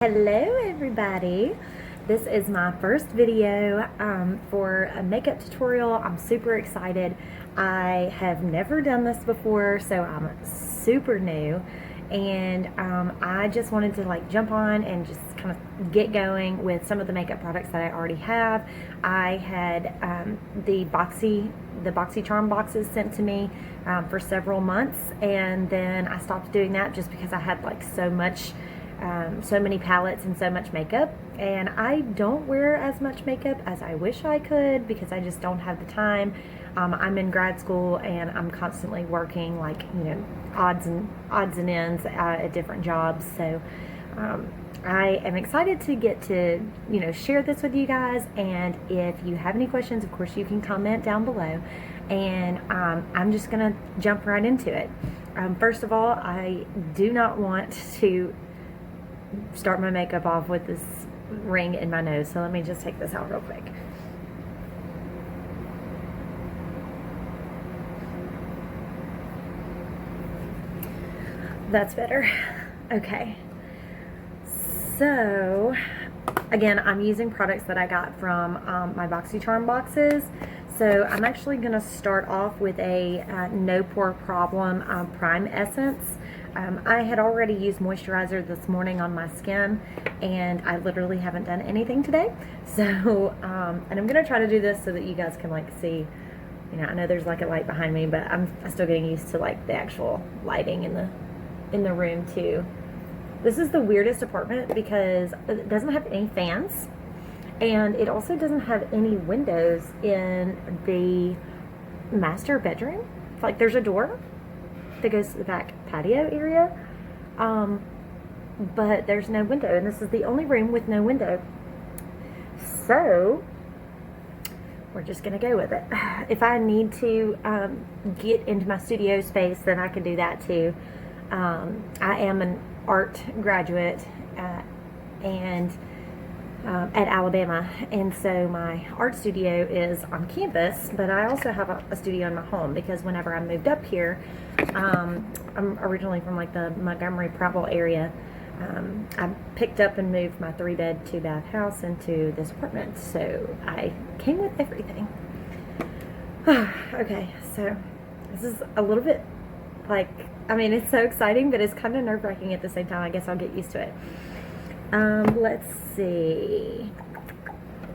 Hello everybody, this is my first video for a makeup tutorial. I'm super excited. I have never done this before, so I'm super new, and I just wanted to jump on and just kind of get going with some of the makeup products that I already have. I had the BoxyCharm boxes sent to me for several months, and then I stopped doing that just because I had so many palettes and so much makeup, and I don't wear as much makeup as I wish I could because I just don't have the time. I'm in grad school and I'm constantly working odds and ends at different jobs, so I am excited to get to share this with you guys. And if you have any questions, of course you can comment down below, and I'm just gonna jump right into it. First of all, I do not want to start my makeup off with this ring in my nose, so let me just take this out real quick. That's better. Okay, so again, I'm using products that I got from my BoxyCharm boxes. So I'm actually going to start off with a No Pore Problem Prime Essence. I had already used moisturizer this morning on my skin, and I literally haven't done anything today. So, and I'm going to try to do this so that you guys can see, I know there's a light behind me, but I'm still getting used to the actual lighting in the room too. This is the weirdest apartment because it doesn't have any fans, and it also doesn't have any windows in the master bedroom. There's a door that goes to the back patio area, but there's no window, and this is the only room with no window. So we're just gonna go with it. If I need to get into my studio space, then I can do that too. I am an art graduate and at Alabama, and so my art studio is on campus, but I also have a studio in my home because whenever I moved up here, I'm originally from the Montgomery Prattville area. I picked up and moved my 3-bed 2-bath house into this apartment, so I came with everything. Okay, so this is a little bit it's so exciting, but it's kind of nerve-wracking at the same time. I guess I'll get used to it. Let's see.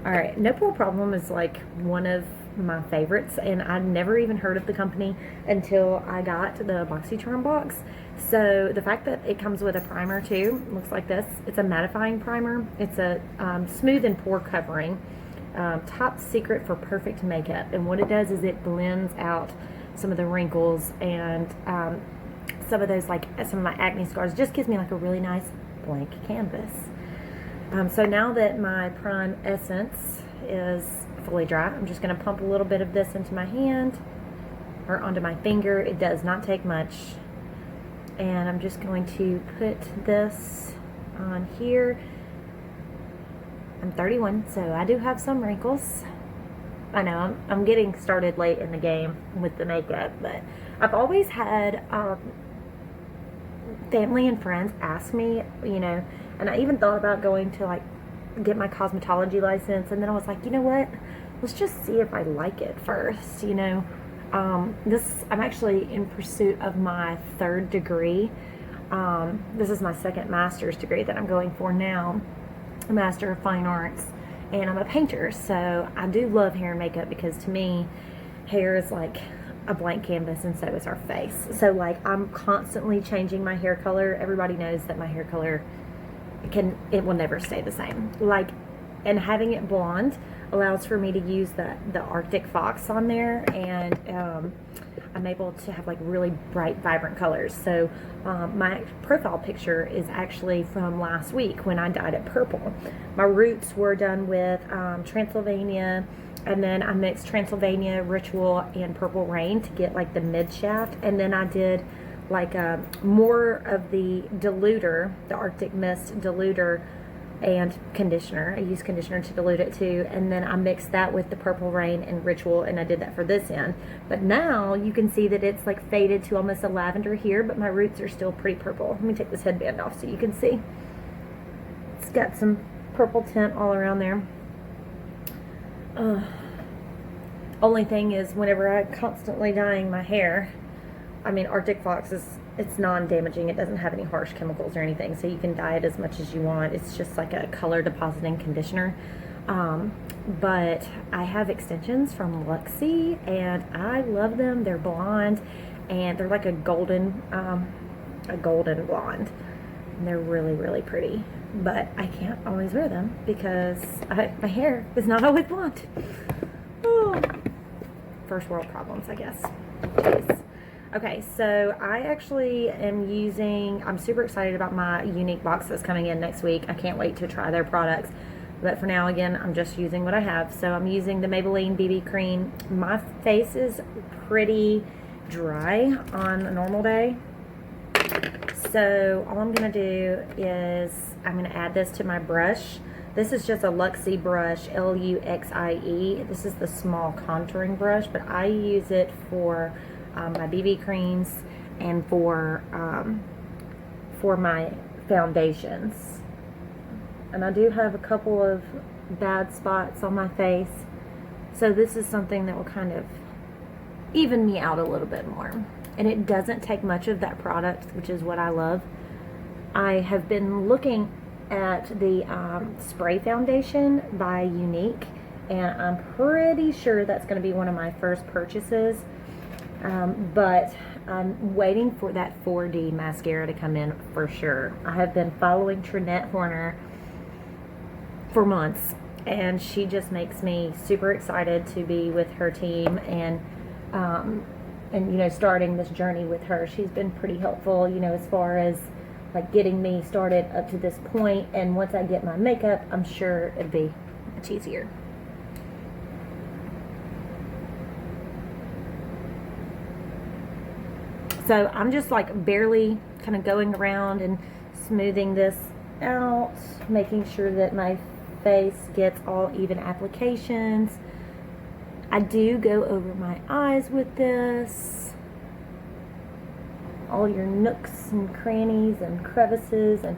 Alright, No Pore Problem is one of my favorites, and I'd never even heard of the company until I got the BoxyCharm box. So the fact that it comes with a primer too, looks like this. It's a mattifying primer. It's a smooth and pore covering. Top secret for perfect makeup. And what it does is it blends out some of the wrinkles and some of those, some of my acne scars. Just gives me a really nice blank canvas. So now that my Prime Essence is fully dry, I'm just going to pump a little bit of this into my hand or onto my finger. It does not take much. And I'm just going to put this on here. I'm 31, so I do have some wrinkles. I know I'm getting started late in the game with the makeup, but I've always had family and friends ask me, and I even thought about going to get my cosmetology license, and then I was like, you know what, let's just see if I like it first. I'm actually in pursuit of my 3rd degree. This is my 2nd master's degree that I'm going for now, a Master of Fine Arts, and I'm a painter, so I do love hair and makeup because to me, hair is a blank canvas, and so is our face. So I'm constantly changing my hair color. Everybody knows that my hair color it will never stay the same. And having it blonde allows for me to use the Arctic Fox on there, and I'm able to have really bright, vibrant colors. So my profile picture is actually from last week when I dyed it purple. My roots were done with Transylvania, and then I mixed Transylvania, Ritual, and Purple Rain to get the mid shaft, and then I did more of the diluter, the Arctic Mist diluter, and conditioner. I use conditioner to dilute it too, and then I mixed that with the Purple Rain and Ritual, and I did that for this end. But now you can see that it's faded to almost a lavender here, but my roots are still pretty purple. Let me take this headband off so you can see. got some purple tint all around there. Only thing is, whenever I'm constantly dyeing my hair, I mean, Arctic Fox it's non-damaging. It doesn't have any harsh chemicals or anything, so you can dye it as much as you want. It's just like a color depositing conditioner. But I have extensions from Luxie, and I love them. They're blonde, and they're like a golden blonde. And they're really, really pretty. But I can't always wear them because my hair is not always blonde. Oh. First world problems, I guess. Jeez. Okay, so I actually am I'm super excited about my Unique box that's coming in next week. I can't wait to try their products. But for now, again, I'm just using what I have. So I'm using the Maybelline BB cream. My face is pretty dry on a normal day. So all I'm going to do is I'm going to add this to my brush. This is just a Luxie brush, Luxie. This is the small contouring brush, but I use it for my BB creams and for my foundations. And I do have a couple of bad spots on my face, so this is something that will kind of even me out a little bit more. And it doesn't take much of that product, which is what I love. I have been looking at the spray foundation by Unique, and I'm pretty sure that's going to be one of my first purchases. But I'm waiting for that 4D mascara to come in for sure. I have been following Rene Horner for months, and she just makes me super excited to be with her team and you know, starting this journey with her. She's been pretty helpful, you know, as far as like getting me started up to this point, and once I get my makeup, I'm sure it'll be much easier. So I'm just like barely kind of going around and smoothing this out, making sure that my face gets all even applications. I do go over my eyes with this, all your nooks and crannies and crevices, and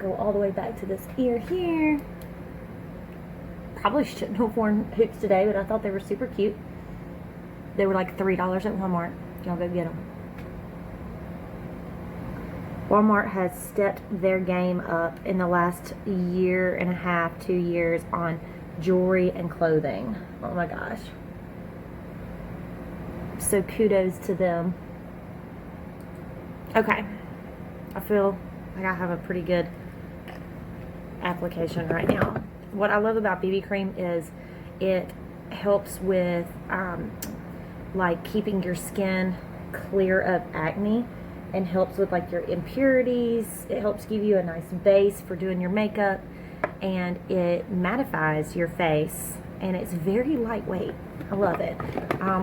go all the way back to this ear here. Probably shouldn't have worn hoops today, but I thought they were super cute. They were like $3 at Walmart. Y'all go get them. Walmart has stepped their game up in the last year and a half, 2 years on jewelry and clothing. Oh my gosh. So kudos to them. Okay. I feel like I have a pretty good application right now. What I love about BB cream is it helps with like keeping your skin clear of acne, and helps with like your impurities. It helps give you a nice base for doing your makeup, and it mattifies your face, and it's very lightweight. I love it.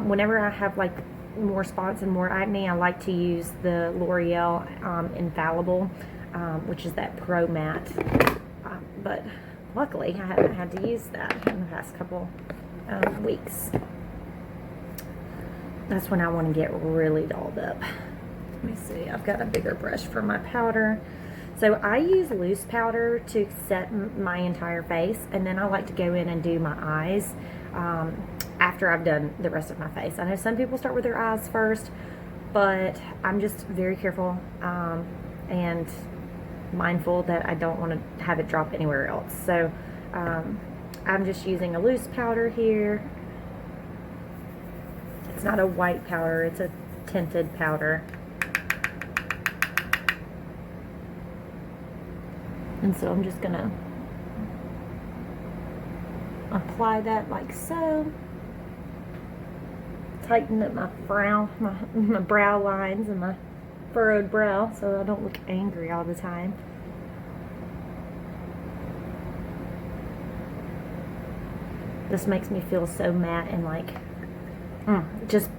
Whenever I have like more spots and more acne, I like to use the L'Oreal Infallible, which is that Pro Matte, but luckily I haven't had to use that in the past couple weeks. That's when I want to get really dolled up. Let me see, I've got a bigger brush for my powder. So I use loose powder to set my entire face, and then I like to go in and do my eyes after I've done the rest of my face. I know some people start with their eyes first, but I'm just very careful and mindful that I don't want to have it drop anywhere else. So I'm just using a loose powder here. It's not a white powder, it's a tinted powder. And so I'm just gonna apply that like so. Tighten up my brow, my brow lines and my furrowed brow so I don't look angry all the time. This makes me feel so matte and like, just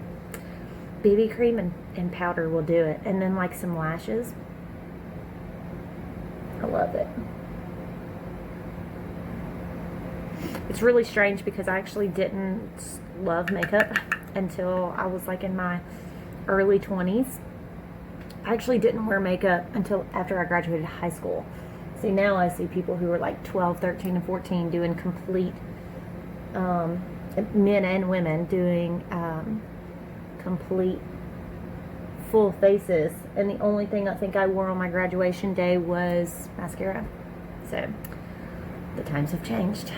BB cream and powder will do it. And then like some lashes. I love it. It's really strange because I actually didn't love makeup until I was like in my early 20s. I actually didn't wear makeup until after I graduated high school. See, now I see people who are like 12, 13, and 14 doing complete, men and women doing complete full faces. And the only thing I think I wore on my graduation day was mascara. So, the times have changed.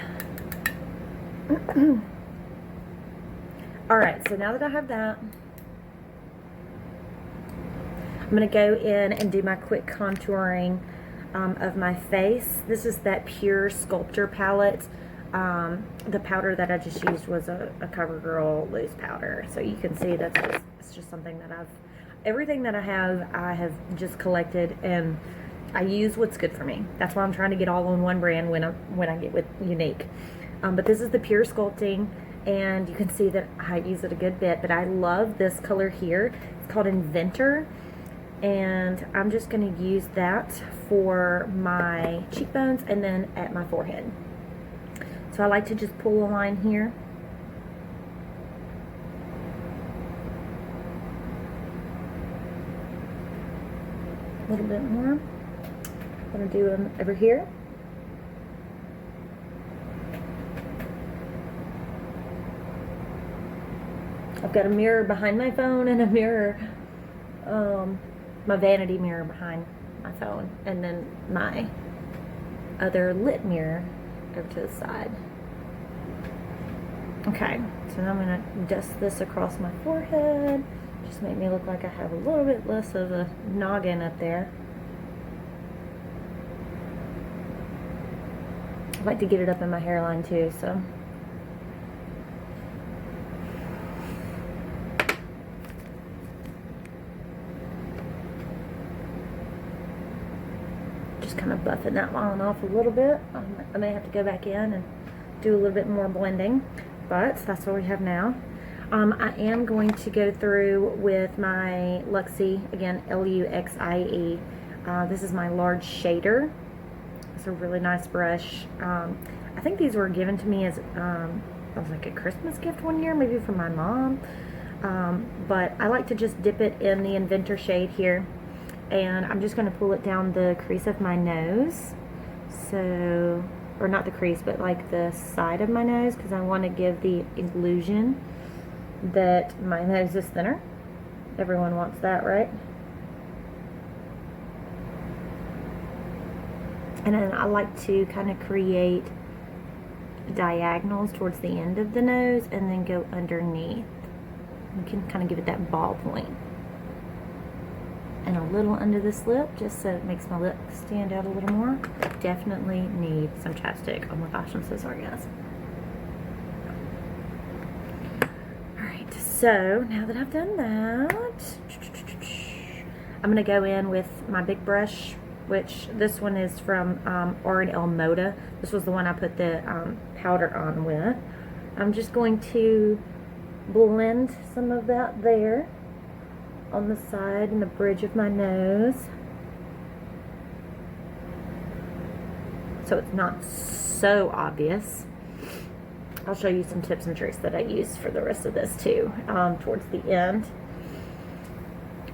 Alright, so now that I have that, I'm going to go in and do my quick contouring of my face. This is that Pure Sculptor palette. The powder that I just used was a CoverGirl loose powder. So you can see it's just something that everything that I have just collected, and I use what's good for me. That's why I'm trying to get all on one brand when I get with Unique. But this is the Pure Sculpting, and you can see that I use it a good bit, but I love this color here. It's called Inventor. And I'm just going to use that for my cheekbones and then at my forehead. So I like to just pull a line here. A little bit more. I'm going to do them over here. I've got a mirror behind my phone and a mirror, my vanity mirror behind my phone, and then my other lit mirror over to the side. Okay, so now I'm going to dust this across my forehead. Just make me look like I have a little bit less of a noggin up there. I like to get it up in my hairline too, so. Kind of buffing that line off a little bit. I may have to go back in and do a little bit more blending, but that's what we have now. I am going to go through with my Luxie, again, Luxie. This is my large shader. It's a really nice brush. I think these were given to me as like a Christmas gift one year, maybe from my mom. But I like to just dip it in the Inventor shade here. And I'm just going to pull it down the crease of my nose. So, or not the crease, but like the side of my nose, because I want to give the illusion that my nose is thinner. Everyone wants that, right? And then I like to kind of create diagonals towards the end of the nose and then go underneath. You can kind of give it that ball point. And a little under this lip, just so it makes my lip stand out a little more. Definitely need some chapstick. Oh my gosh, I'm so sorry, guys. Alright, so now that I've done that, I'm going to go in with my big brush, which this one is from R&L Moda. This was the one I put the powder on with. I'm just going to blend some of that there on the side and the bridge of my nose, so it's not so obvious. I'll show you some tips and tricks that I use for the rest of this too, towards the end.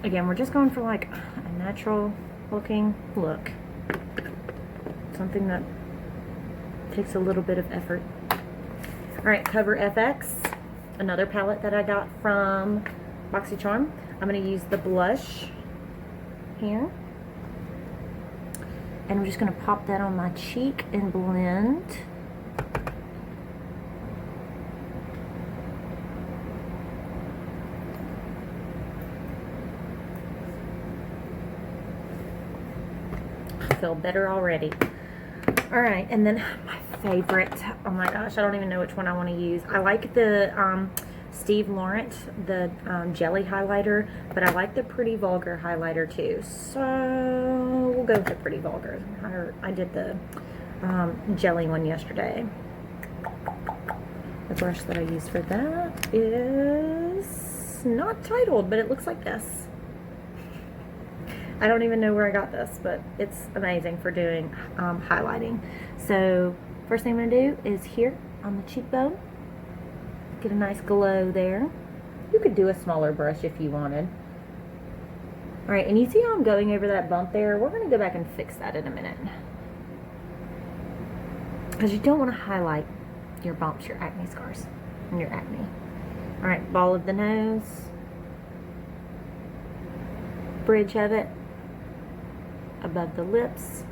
Again, we're just going for like a natural looking look, something that takes a little bit of effort. Alright, Cover FX, another palette that I got from BoxyCharm. I'm going to use the blush here, and I'm just going to pop that on my cheek and blend. I feel better already. Alright, and then my favorite, oh my gosh, I don't even know which one I want to use. I like the Steve Laurent, the jelly highlighter, but I like the Pretty Vulgar highlighter too, so we'll go with the Pretty Vulgar. I did the jelly one yesterday. The brush that I use for that is not titled, but it looks like this. I don't even know where I got this, but it's amazing for doing highlighting. So first thing I'm going to do is here on the cheekbone. Get a nice glow there. You could do a smaller brush if you wanted. Alright, and you see how I'm going over that bump there? We're going to go back and fix that in a minute. because you don't want to highlight your bumps, your acne scars, and your acne. All right, ball of the nose, bridge of it, above the lips.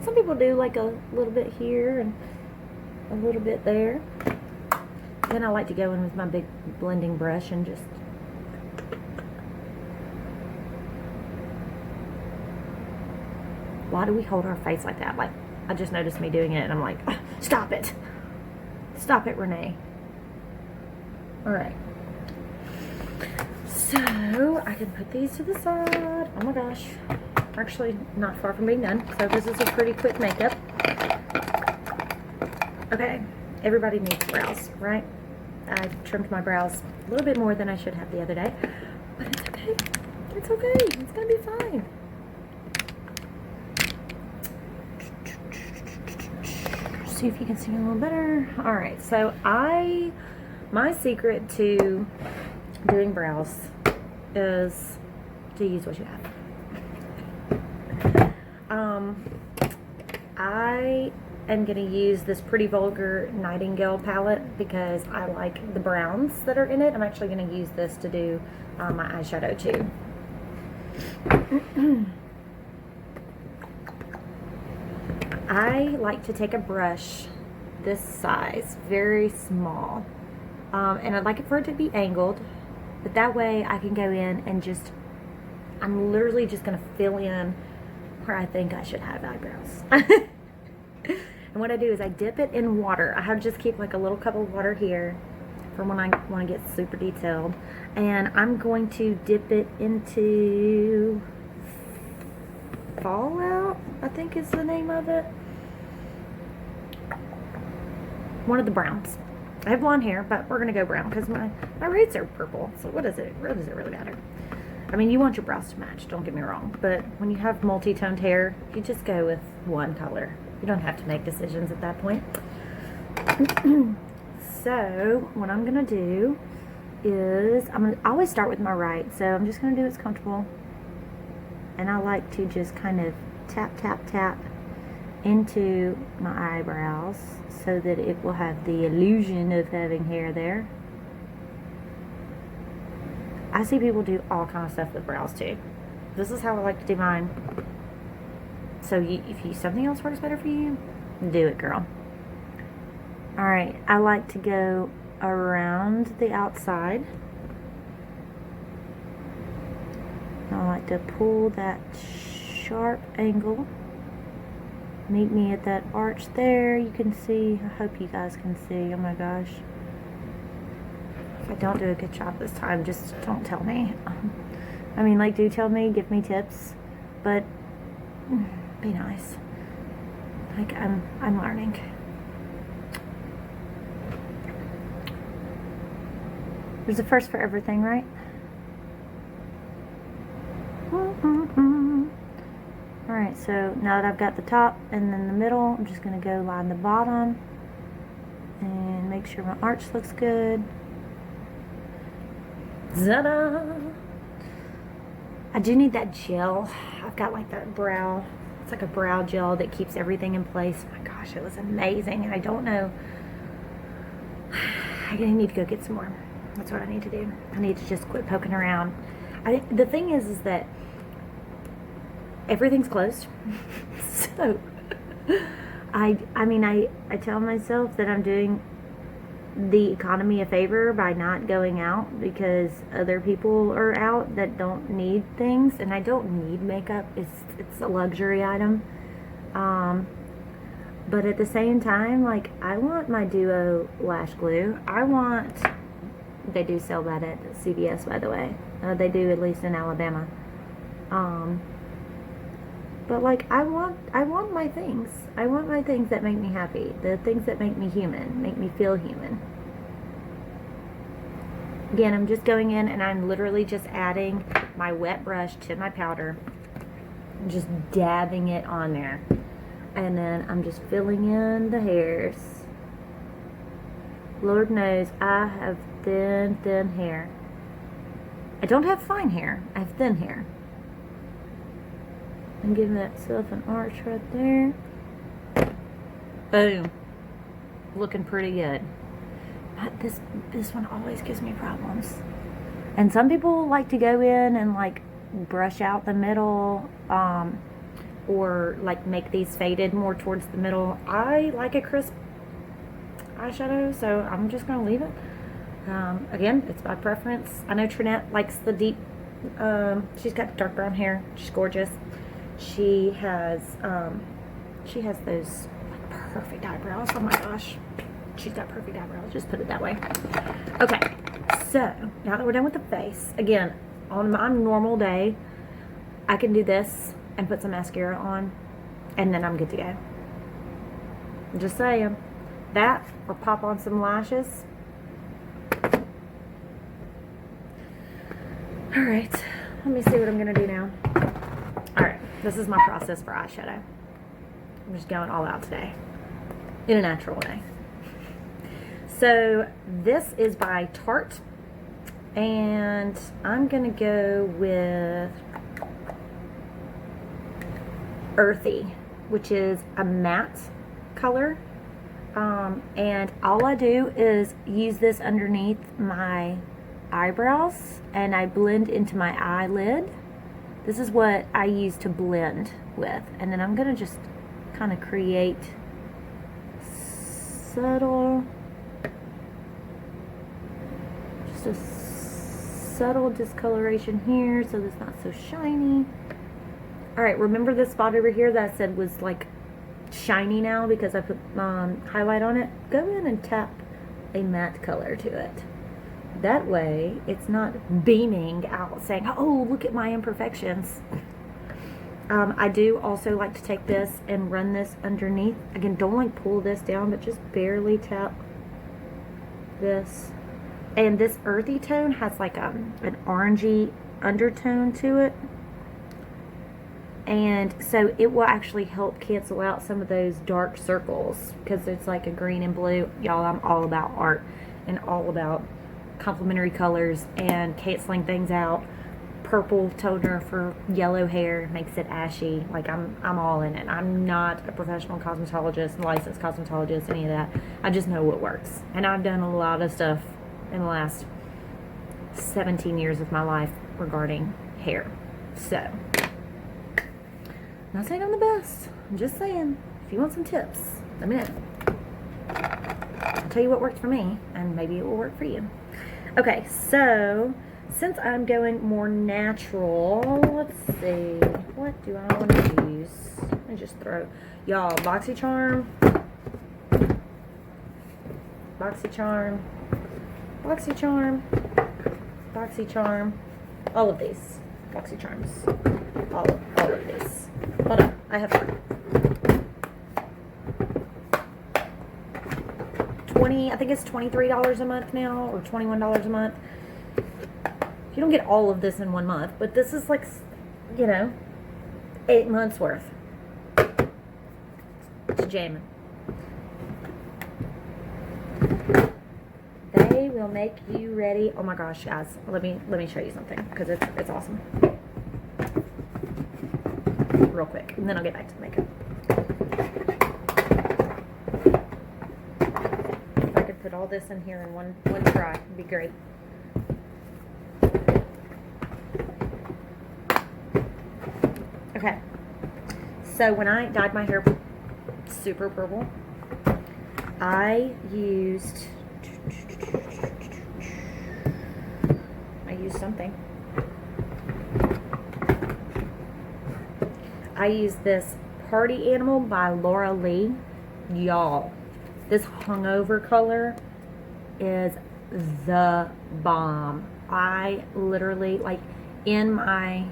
Some people do like a little bit here and a little bit there. Then I like to go in with my big blending brush and just why do we hold our face like that? Like, I just noticed me doing it and I'm like, stop it. Stop it, Rene. All right. So I can put these to the side. Oh my gosh. Actually, not far from being done. So this is a pretty quick makeup. Okay. Everybody needs brows, right? I trimmed my brows a little bit more than I should have the other day. But it's okay. It's okay. It's going to be fine. See if you can see me a little better. All right, so my secret to doing brows is to use what you have. I am going to use this Pretty Vulgar Nightingale palette because I like the browns that are in it. I'm actually going to use this to do my eyeshadow too. I like to take a brush this size, very small, and I'd like it for it to be angled, but that way I can go in and just, I'm literally just going to fill in where I think I should have eyebrows. And what I do is I dip it in water. I have just keep like a little cup of water here for when I want to get super detailed, and I'm going to dip it into Fallout, I think is the name of it. One of the browns. I have blonde hair, but we're going to go brown because my roots are purple. So what does it really matter? I mean, you want your brows to match, don't get me wrong. But when you have multi-toned hair, you just go with one color. You don't have to make decisions at that point. So what I'm going to do is, I always start with my right. So I'm just going to do what's comfortable. And I like to just kind of tap, tap, tap into my eyebrows so that it will have the illusion of having hair there. I see people do all kind of stuff with brows too. This is how I like to do mine. So if something else works better for you, do it, girl. Alright, I like to go around the outside. I like to pull that sharp angle. Meet me at that arch there. You can see. I hope you guys can see. Oh my gosh. If I don't do a good job this time, just don't tell me. I mean, like, do tell me, give me tips, but be nice. Like, I'm learning. There's a first for everything, right? Alright, so now that I've got the top and then the middle, I'm just going to go line the bottom and make sure my arch looks good. Ta-da! I do need that gel. I've got like that brow, it's like a brow gel that keeps everything in place. Oh my gosh, it was amazing. And I don't know, I need to go get some more. That's what I need to do. I need to just quit poking around. The thing is that everything's closed. So I mean I tell myself that I'm doing the economy a favor by not going out because other people are out that don't need things, and I don't need makeup. It's a luxury item. But at the same time, like, I want my Duo lash glue. They do sell that at CVS, by the way. They do, at least in Alabama. But like, I want my things. I want my things that make me happy. The things that make me human, make me feel human. Again, I'm just going in and I'm literally just adding my wet brush to my powder. And just dabbing it on there. And then I'm just filling in the hairs. Lord knows I have thin hair. I don't have fine hair. I have thin hair. I'm giving that self an arch right there. Boom. looking pretty good. But this one always gives me problems. And some people like to go in and like brush out the middle, or like make these faded more towards the middle. I like a crisp eyeshadow, so I'm just gonna leave it. Again, it's by preference. I know Trinette likes the deep. She's got dark brown hair. She's gorgeous. She has those like perfect eyebrows. Oh my gosh, she's got perfect eyebrows. Just put it that way. Okay, so now that we're done with the face, again, on my normal day, I can do this and put some mascara on, and then I'm good to go. I'm just saying. That, or pop on some lashes. Alright, let me see what I'm going to do now. Alright, this is my process for eyeshadow. I'm just going all out today, in a natural way. So, this is by Tarte, and I'm going to go with Earthy, which is a matte color. And all I do is use this underneath my eyebrows and I blend into my eyelid. This is what I use to blend with, and then I'm gonna just kind of create subtle, just a subtle discoloration here so it's not so shiny. Alright, remember this spot over here that I said was like shiny now because I put highlight on it? Go in and tap a matte color to it. That way it's not beaming out saying, oh, look at my imperfections. I do also like to take this and run this underneath. Again, don't like pull this down, but just barely tap this. And this earthy tone has like an orangey undertone to it. And so it will actually help cancel out some of those dark circles because it's like a green and blue. Y'all, I'm all about art and all about complementary colors and canceling things out. Purple toner for yellow hair makes it ashy. Like I'm all in it. I'm not a professional cosmetologist, licensed cosmetologist, any of that. I just know what works. And I've done a lot of stuff in the last 17 years of my life regarding hair. So, not saying I'm the best. I'm just saying, if you want some tips, let me know. I'll tell you what worked for me, and maybe it will work for you. Okay, so since I'm going more natural, let's see, what do I want to use? Let me just throw, y'all, BoxyCharm, BoxyCharm, BoxyCharm, BoxyCharm, all of these BoxyCharms, all of these. Hold on, I have fun. I think it's $23 a month now, or $21 a month. You don't get all of this in 1 month, but this is like, you know, 8 months worth. It's jamming. They will make you ready. Oh my gosh, guys, let me show you something because it's awesome. Real quick, and then I'll get back to the makeup. If I could put all this in here in one try, it'd be great. Okay, so when I dyed my hair super purple, I used something. I used this Party Animal by Laura Lee. Y'all, this hungover color is the bomb. I literally, like, in my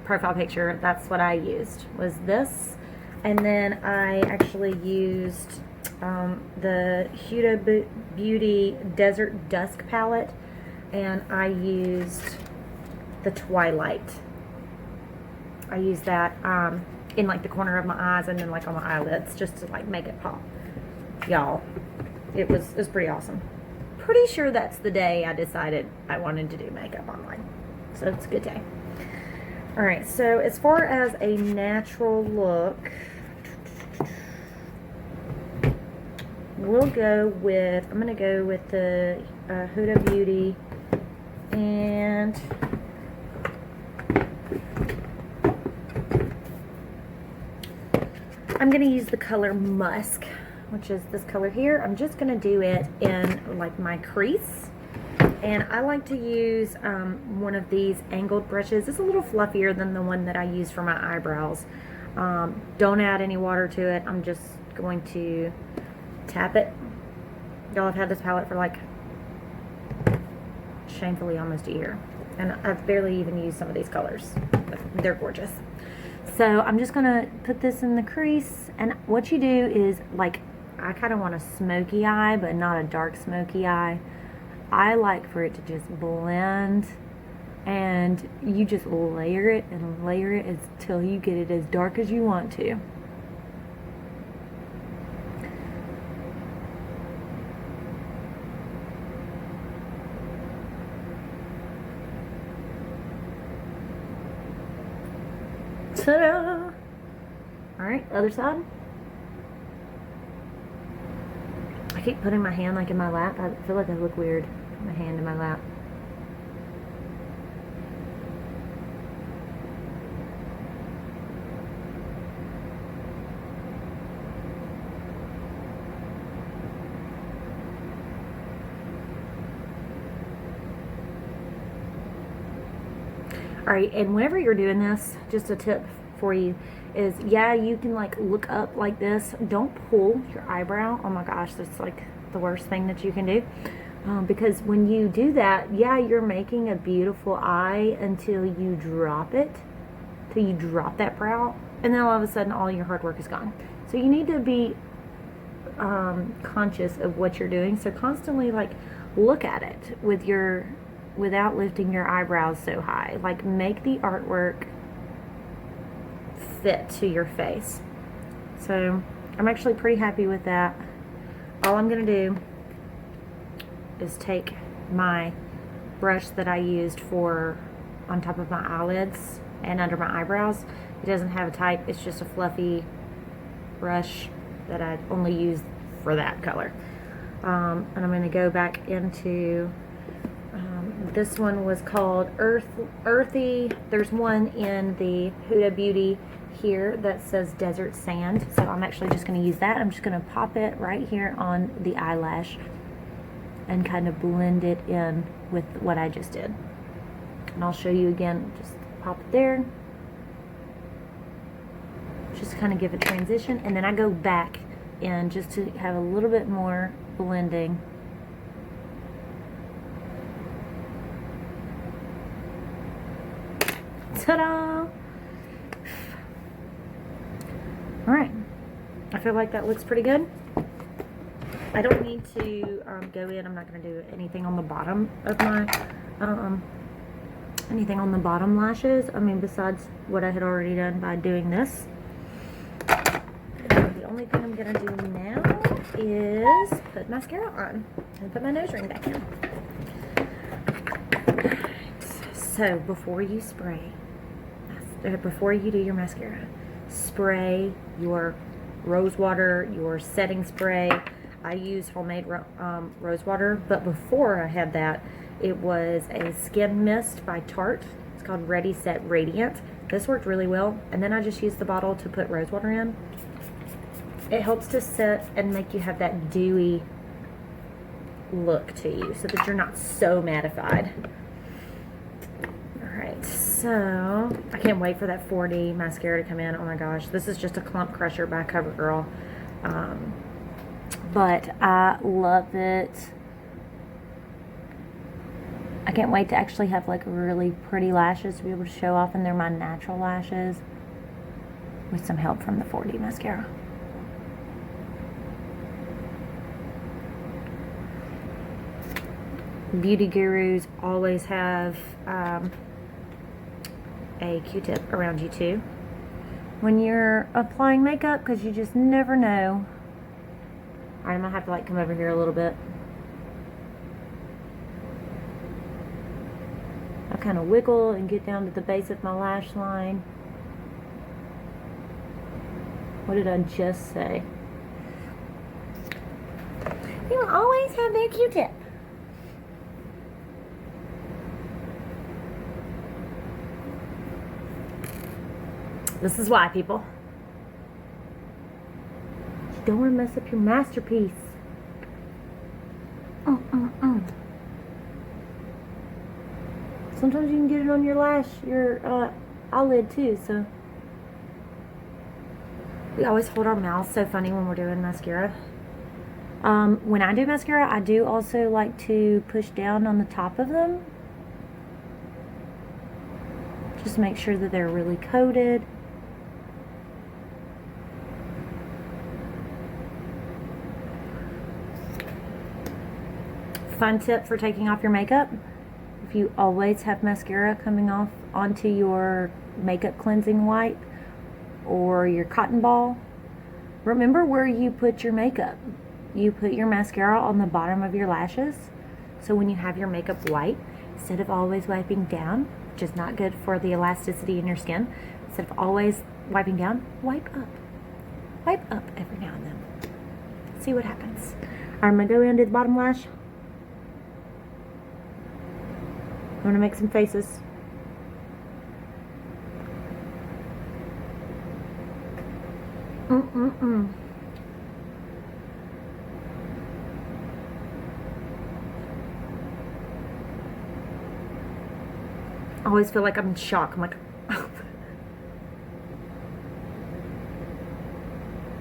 profile picture, that's what I used, was this. And then I actually used the Huda Beauty Desert Dusk palette, and I used the Twilight. I used that in like the corner of my eyes and then like on my eyelids just to like make it pop. Y'all, it was pretty awesome. Pretty sure that's the day I decided I wanted to do makeup online. So it's a good day. Alright, so as far as a natural look, we'll go with, I'm going to go with the Huda Beauty, and I'm going to use the color Musk, which is this color here. I'm just going to do it in like my crease. And I like to use one of these angled brushes. It's a little fluffier than the one that I use for my eyebrows. Don't add any water to it. I'm just going to tap it. Y'all, I've had this palette for like shamefully almost a year. And I've barely even used some of these colors. But they're gorgeous. So I'm just going to put this in the crease. And what you do is, like, I kind of want a smoky eye, but not a dark smoky eye. I like for it to just blend, and you just layer it and layer it until you get it as dark as you want to. Ta-da! Alright, other side. I keep putting my hand like in my lap. I feel like I look weird. My hand in my lap. Alright, and whenever you're doing this, just a tip for you is, yeah, you can like look up like this. Don't pull your eyebrow. Oh my gosh, that's like the worst thing that you can do. Because when you do that, yeah, you're making a beautiful eye until you drop it, till you drop that brow, and then all of a sudden all your hard work is gone. So you need to be conscious of what you're doing. So constantly like look at it with your, without lifting your eyebrows so high. Like, make the artwork fit to your face. So I'm actually pretty happy with that. All I'm gonna do is take my brush that I used for on top of my eyelids and under my eyebrows. It doesn't have a type, it's just a fluffy brush that I only use for that color. And I'm going to go back into, this one was called Earthy. There's one in the Huda Beauty here that says Desert Sand. So I'm actually just going to use that. I'm just going to pop it right here on the eyelash and kind of blend it in with what I just did. And I'll show you again. Just pop it there. Just kind of give a transition. And then I go back in just to have a little bit more blending. Ta-da! Alright. I feel like that looks pretty good. I don't need to go in. I'm not going to do anything on the bottom of my, anything on the bottom lashes. I mean, besides what I had already done by doing this. The only thing I'm going to do now is put mascara on and put my nose ring back in. So before you spray, before you do your mascara, spray your rose water, your setting spray. I use homemade rose water, but before I had that, it was a skin mist by Tarte. It's called Ready Set Radiant. This worked really well, and then I just used the bottle to put rose water in. It helps to set and make you have that dewy look to you so that you're not so mattified. Alright, so I can't wait for that 4D mascara to come in. Oh my gosh, this is just a Clump Crusher by CoverGirl. But I love it. I can't wait to actually have like really pretty lashes to be able to show off, and they're my natural lashes with some help from the 4D mascara. Beauty gurus always have a Q-tip around you too when you're applying makeup, because you just never know. Alright, I'm gonna have to like come over here a little bit. I kind of wiggle and get down to the base of my lash line. What did I just say? don't always have their Q-tip. This is why, people. You don't want to mess up your masterpiece. Sometimes you can get it on your lash, your eyelid too, so. We always hold our mouths so funny when we're doing mascara. When I do mascara, I do also like to push down on the top of them. Just make sure that they're really coated. Fun tip for taking off your makeup. If you always have mascara coming off onto your makeup cleansing wipe or your cotton ball, remember where you put your makeup. You put your mascara on the bottom of your lashes. So when you have your makeup wipe, instead of always wiping down, which is not good for the elasticity in your skin, instead of always wiping down, wipe up. Wipe up every now and then. See what happens. I'm going to go into the bottom lash. I'm going to make some faces. I always feel like I'm in shock. I'm like,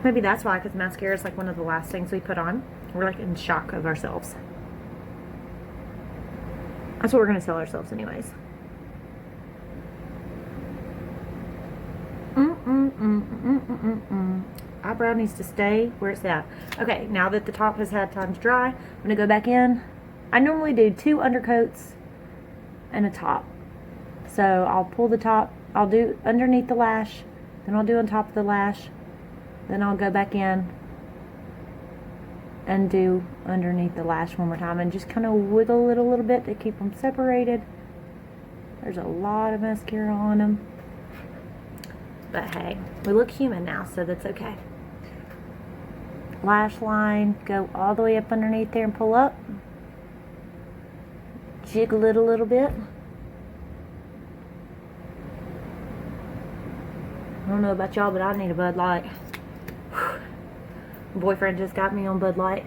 maybe that's why, because mascara is like one of the last things we put on. We're like in shock of ourselves. That's what we're going to tell ourselves anyways. Eyebrow needs to stay where it's at. Okay, now that the top has had time to dry, I'm going to go back in. I normally do 2 undercoats and a top. So I'll pull the top, I'll do underneath the lash, then I'll do on top of the lash, then I'll go back in and do underneath the lash one more time and just kind of wiggle it a little bit to keep them separated. There's a lot of mascara on them. But hey, we look human now, so that's okay. Lash line, go all the way up underneath there and pull up. Jiggle it a little bit. I don't know about y'all, but I need a Bud Light. My boyfriend just got me on Bud Light.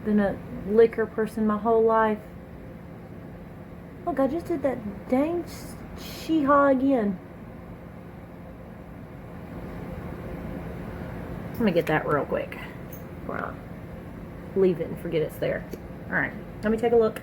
Been a liquor person my whole life. Look, I just did that dang shee-haw again. I'm gonna get that real quick before I leave it and forget it's there. Alright, let me take a look.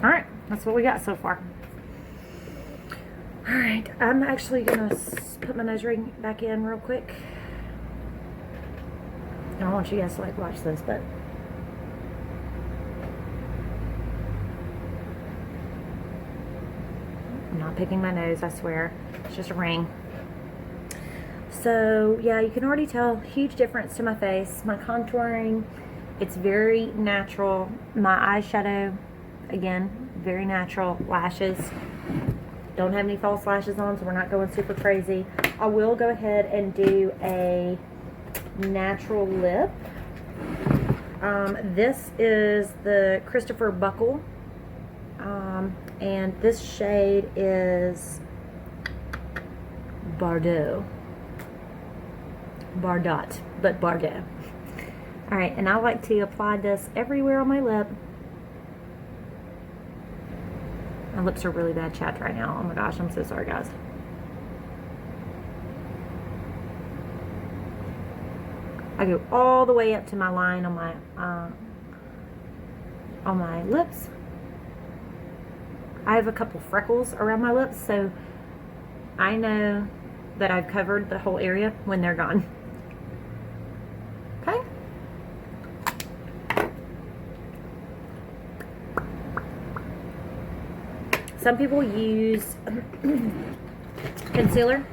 Alright, that's what we got so far. Alright, I'm actually going to put my nose ring back in real quick. I don't want you guys to like watch this, but I'm not picking my nose, I swear. It's just a ring. So yeah, you can already tell huge difference to my face. My contouring, it's very natural. My eyeshadow, again, very natural. Lashes, don't have any false lashes on, so we're not going super crazy. I will go ahead and do a natural lip. This is the Christopher Buckle, and this shade is Bardot, but Bardot. Alright, and I like to apply this everywhere on my lip. My lips are really bad chapped right now. Oh my gosh, I'm so sorry, guys. I go all the way up to my line on my lips. I have a couple freckles around my lips, so I know that I've covered the whole area when they're gone. Okay? Some people use concealer.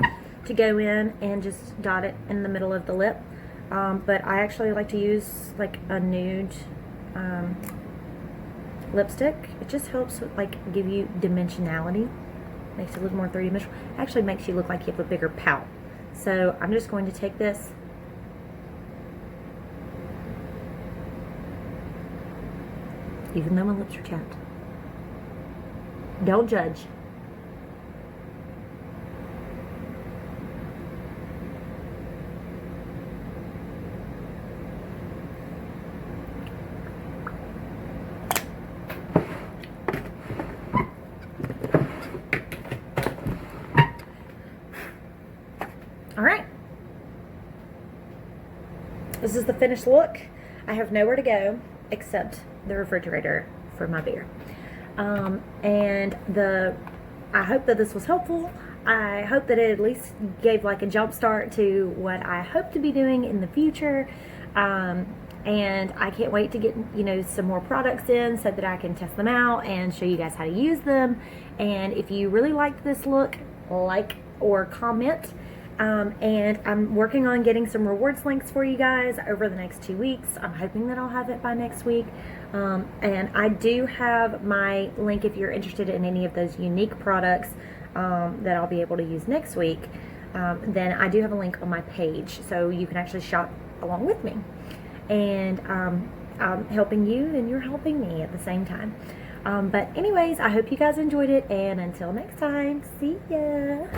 to go in and just dot it in the middle of the lip. But I actually like to use like a nude lipstick. It just helps with, like, give you dimensionality. Makes it look more three-dimensional. Actually makes you look like you have a bigger pout. So I'm just going to take this, even though my lips are chapped. Don't judge. All right. This is the finished look. I have nowhere to go except the refrigerator for my beer. And I hope that this was helpful. I hope that it at least gave like a jump start to what I hope to be doing in the future. And I can't wait to get, you know, some more products in so that I can test them out and show you guys how to use them. And if you really liked this look, like or comment. And I'm working on getting some rewards links for you guys over the next 2 weeks. I'm hoping that I'll have it by next week. And I do have my link if you're interested in any of those unique products that I'll be able to use next week. Then I do have a link on my page, so you can actually shop along with me. And I'm helping you and you're helping me at the same time. But anyways, I hope you guys enjoyed it, and until next time, see ya!